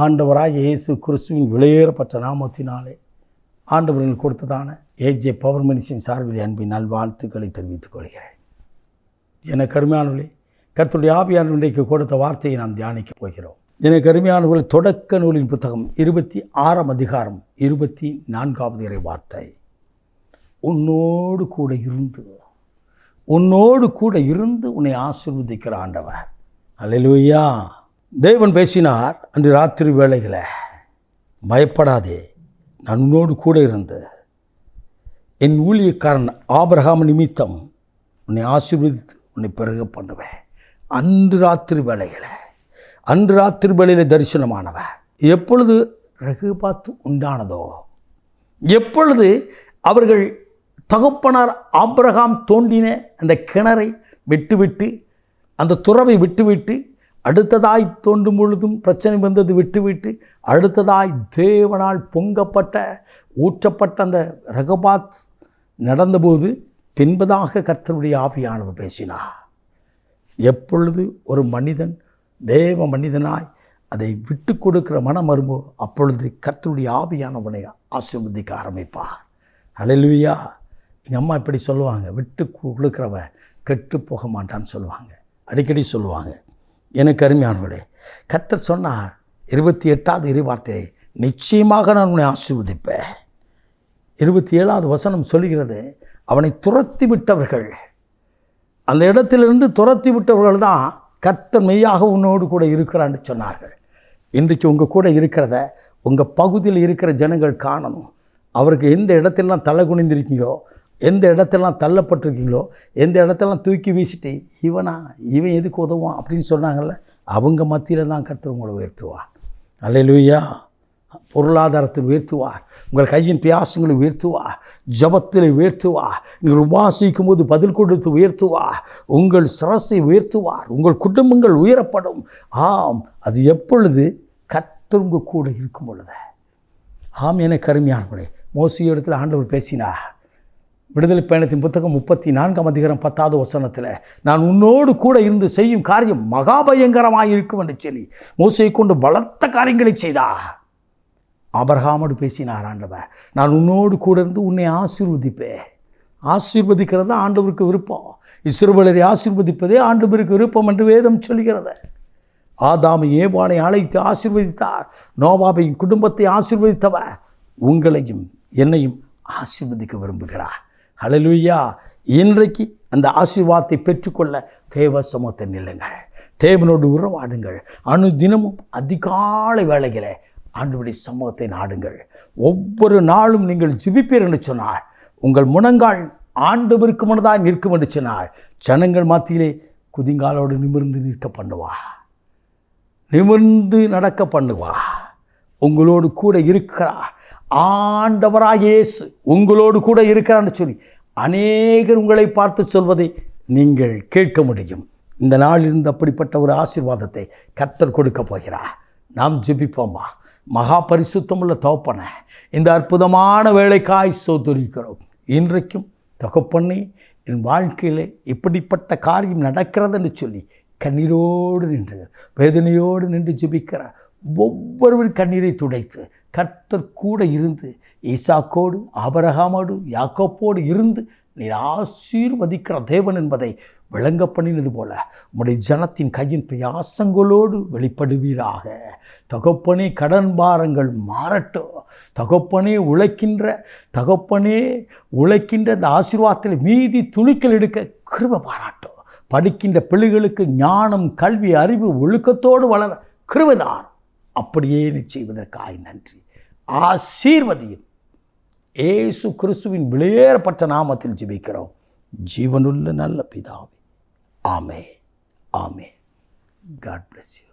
ஆண்டவராகிய இயேசு கிறிஸ்துவின் விலையேறப்பட்ட நாமத்தினாலே ஆண்டவர்கள் கொடுத்ததான ஏஜே பவர் மினிஸ்ட்ரியின் சார்பில் அன்பின் நல்வாழ்த்துக்களை தெரிவித்துக் கொள்கிறேன். எனக்கு அருமையானவர்களே, கர்த்தருடைய ஆவியானவர் இன்றைக்கு கொடுத்த வார்த்தையை நாம் தியானிக்கப் போகிறோம். எனக்கு அருமையானவர்களே, தொடக்க நூலின் புத்தகம் 26ஆம் அதிகாரம் 24வது இறை வார்த்தை, உன்னோடு கூட இருந்து உன்னை ஆசீர்வதிக்கிற ஆண்டவர். அல்லேலூயா. தேவன் பேசினார் அன்று ராத்திரி வேளைகளை, பயப்படாதே, நான் உன்னோடு கூட இருந்து என் ஊழியக்காரன் ஆபிரகாம் நிமித்தம் உன்னை ஆசீர்வதித்து உன்னை பெருக பண்ணுவேன். அன்று ராத்திரி வேளையில் தரிசனமானவர். எப்பொழுது ரகபாத் உண்டானதோ, எப்பொழுது அவர்கள் தகப்பனார் ஆபிரகாம் தோண்டின அந்த கிணறை விட்டுவிட்டு, அந்த துறவை விட்டுவிட்டு, அடுத்ததாய் தோண்டும் பொழுதும் பிரச்சனை வந்தது விட்டுவிட்டு, அடுத்ததாய் தேவனால் ஊற்றப்பட்ட அந்த ரகபாத் நடந்தபோது பின்பதாக கர்த்தருடைய ஆவியானவர் பேசினார். எப்பொழுது ஒரு மனிதன் தேவ மனிதனாய் அதை விட்டு கொடுக்கிற மனம் வரும்போ, அப்பொழுது கர்த்தருடைய ஆவியானவனை ஆசீர்வதிக்க ஆரம்பிப்பார். அல்லேலூயா. எங்கள் அம்மா இப்படி சொல்லுவாங்க, விட்டு கொடுக்குறவன் கெட்டு போக மாட்டான்னு சொல்லுவாங்க, அடிக்கடி சொல்லுவாங்க. எனக்கு அருமையானவர்களே, கர்த்தர் சொன்னார் 28வது இறைவார்த்தையை, நிச்சயமாக நான் உன்னை ஆசீர்வதிப்பேன். 27வது வசனம் சொல்லுகிறது, அவனை துரத்தி விட்டவர்கள், அந்த இடத்திலிருந்து துரத்தி விட்டவர்கள் தான் கர்த்தர் மெய்யாக உன்னோடு கூட இருக்கிறான்னு சொன்னார்கள். இன்றைக்கு உங்கள் கூட இருக்கிறத உங்கள் பகுதியில் இருக்கிற ஜனங்கள் காணணும். அவருக்கு எந்த இடத்திலலாம் தலை குனிந்திருக்கீங்களோ, எந்த இடத்தெல்லாம் தள்ளப்பட்டிருக்கீங்களோ, எந்த இடத்தெல்லாம் தூக்கி வீசிட்டு இவன் எதுக்கு உதவும் அப்படின்னு சொன்னாங்கள்ல, அவங்க மத்தியில் தான் கர்த்தர் உங்களை உயர்த்துவார். அல்லேலூயா. பொருளாதாரத்தில் உயர்த்துவார், உங்கள் கையின் பியாசங்களை உயர்த்துவார், ஜபத்தில் உயர்த்துவார், நீங்கள் உபாசிக்கும் போது பதில் கொடுத்து உயர்த்துவார், உங்கள் சிரசை உயர்த்துவார், உங்கள் குடும்பங்கள் உயரப்படும். ஆம், அது எப்பொழுது கர்த்தர் உங்கள் கூட இருக்கும் பொழுது. ஆம், என கருமையானவர்களே, மோசே இடத்துல ஆண்டவர் பேசினார். விடுதலை பயணத்தின் புத்தகம் 34ஆம் அதிகாரம் 10வது வசனத்தில், நான் உன்னோடு கூட இருந்து செய்யும் காரியம் மகாபயங்கரமாக இருக்கும் என்று சொல்லி மோசேயை கொண்டு பலத்த காரியங்களை செய்தார். ஆபிரகாமோடு பேசினார் ஆண்டவர், நான் உன்னோடு கூட இருந்து உன்னை ஆசீர்வதிப்பேன். ஆசீர்வதிக்கிறது தான் ஆண்டவருக்கு விருப்பம். இஸ்ரவேலரை ஆசீர்வதிப்பதே ஆண்டவருக்கு விருப்பம் என்று வேதம் சொல்கிறது. ஆதாமை ஏவாளை அழைத்து ஆசீர்வதித்தார். நோவாவின் குடும்பத்தை ஆசீர்வதித்தவர் உங்களையும் என்னையும் ஆசீர்வதிக்க விரும்புகிறார். ஹல்லேலூயா. இன்றைக்கு அந்த ஆசீர்வாதத்தை பெற்றுக்கொள்ள தேவ சமூகத்தை நில்லுங்கள், தேவனோடு உறவாடுங்கள். அனுதினமும் அதிகாலை வேளைகளை ஆண்டவருடைய சமூகத்தை நாடுங்கள். ஒவ்வொரு நாளும் நீங்கள் ஜெபிப்பீர் என்று சொன்னால், உங்கள் முழங்கால் ஆண்டவருக்கு முன்னதாக நிற்கும் என்று சொன்னால், ஜனங்கள் மத்தியிலே குதிங்காலோடு நிமிர்ந்து நிற்க பண்ணுவா, நிமிர்ந்து நடக்க பண்ணுவா. உங்களோடு கூட இருக்கிறா ஆண்டவராகிய இயேசு, உங்களோடு கூட இருக்கிறான்னு சொல்லி அநேகர் உங்களை பார்த்து சொல்வதை நீங்கள் கேட்க முடியும். இந்த நாளிலிருந்து அப்படிப்பட்ட ஒரு ஆசீர்வாதத்தை கர்த்தர் கொடுக்க போகிறார். நாம் ஜெபிப்போமா. மகா பரிசுத்தமுள்ள தகப்பனே, இந்த அற்புதமான வேலைக்காய் ஸ்தோத்திரிக்கிறோம். இன்றைக்கும் தகப்பனே, என் வாழ்க்கையில் இப்படிப்பட்ட காரியம் நடக்கிறதுன்னு சொல்லி கண்ணீரோடு நின்று வேதனையோடு நின்று ஜெபிக்கிற ஒவ்வொருவர் கண்ணீரை துடைத்து கர்த்தர் கூட இருந்து ஈசாக்கோடு ஆபிரகாமோடு யாக்கோப்போடு இருந்து நீர் ஆசீர்வதிக்கிற தேவன் என்பதை விளங்க பண்ணினது போல உம்முடைய ஜனத்தின் கையின் பிரயாசங்களோடு வெளிப்படுவீராக. தகப்பனே, கடன் பாரங்கள் மாறட்டும். தகப்பனே, உழைக்கின்ற அந்த ஆசீர்வாதத்தில் மீதி துணிக்கல் எடுக்க கிருபை பாராட்டும். படிக்கின்ற பிள்ளைகளுக்கு ஞானம், கல்வி, அறிவு, ஒழுக்கத்தோடு வளர கிருபைதார். அப்படியே செய்வதற்காக நன்றி. ஆசீர்வதியும் இயேசு கிறிஸ்துவின் விலையேறப்பட்ட நாமத்தில் ஜெபிக்கிறோம் ஜீவனுள்ள நல்ல பிதாவே. ஆமென். ஆமென். God bless you.